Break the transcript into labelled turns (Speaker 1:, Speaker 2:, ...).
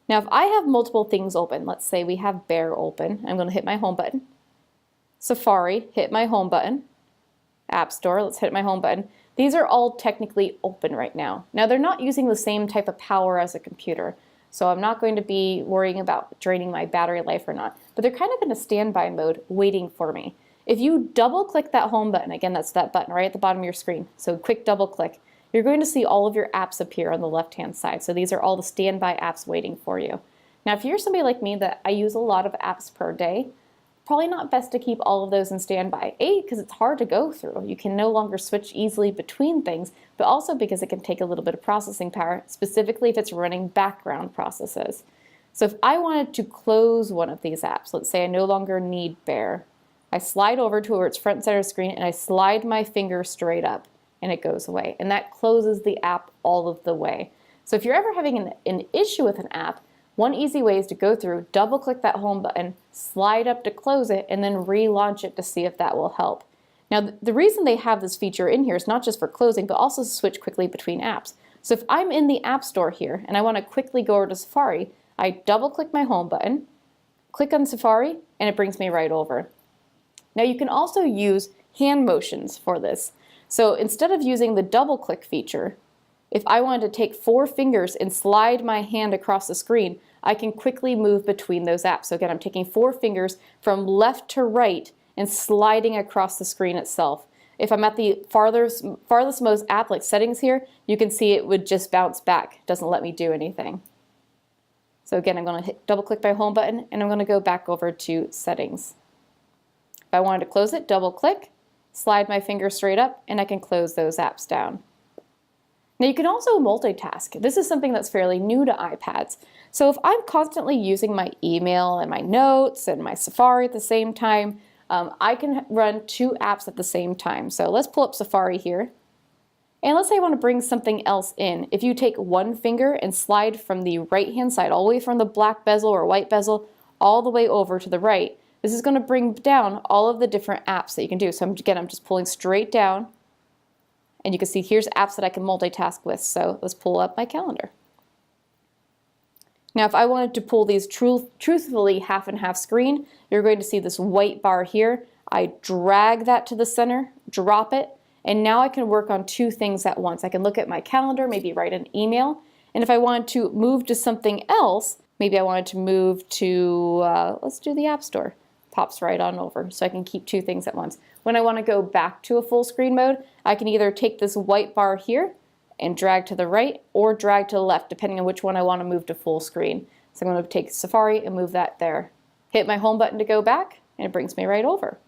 Speaker 1: Now if I have multiple things open, let's say we have Bear open, I'm going to hit my home button. Safari, hit my home button. App Store, let's hit my home button. These are all technically open right now. Now they're not using the same type of power as a computer, so I'm not going to be worrying about draining my battery life or not, but they're kind of in a standby mode waiting for me. If you double click that home button, again that's that button right at the bottom of your screen, so quick double click, you're going to see all of your apps appear on the left hand side. So these are all the standby apps waiting for you. Now if you're somebody like me that I use a lot of apps per day, probably not best to keep all of those in standby. A, because it's hard to go through. You can no longer switch easily between things, but also because it can take a little bit of processing power, specifically if it's running background processes. So if I wanted to close one of these apps, let's say I no longer need Bear, I slide over to where it's front and center screen and I slide my finger straight up and it goes away. And that closes the app all of the way. So if you're ever having an issue with an app, one easy way is to go through, double click that home button, slide up to close it, and then relaunch it to see if that will help. Now the reason they have this feature in here is not just for closing, but also to switch quickly between apps. So if I'm in the App Store here and I want to quickly go over to Safari, I double click my home button, click on Safari, and it brings me right over. Now you can also use hand motions for this. So instead of using the double click feature, if I wanted to take 4 fingers and slide my hand across the screen, I can quickly move between those apps. So again, I'm taking 4 fingers from left to right and sliding across the screen itself. If I'm at the farthest most app like settings here, you can see it would just bounce back. It doesn't let me do anything. So again, I'm going to double click my home button and I'm going to go back over to settings. If I wanted to close it, double click, slide my finger straight up, and I can close those apps down. Now you can also multitask. This is something that's fairly new to iPads. So if I'm constantly using my email and my notes and my Safari at the same time, I can run 2 apps at the same time. So let's pull up Safari here. And let's say I want to bring something else in. If you take one finger and slide from the right-hand side, all the way from the black bezel or white bezel, all the way over to the right, this is going to bring down all of the different apps that you can do. So again, I'm just pulling straight down. And you can see here's apps that I can multitask with. So let's pull up my calendar. Now if I wanted to pull these truthfully half and half screen, you're going to see this white bar here. I drag that to the center, drop it, and now I can work on 2 things at once. I can look at my calendar, maybe write an email, and if I wanted to move to something else, maybe I wanted to move to, let's do the App Store. Pops right on over, so I can keep 2 things at once. When I want to go back to a full screen mode, I can either take this white bar here and drag to the right or drag to the left, depending on which one I want to move to full screen. So I'm going to take Safari and move that there. Hit my home button to go back, and it brings me right over.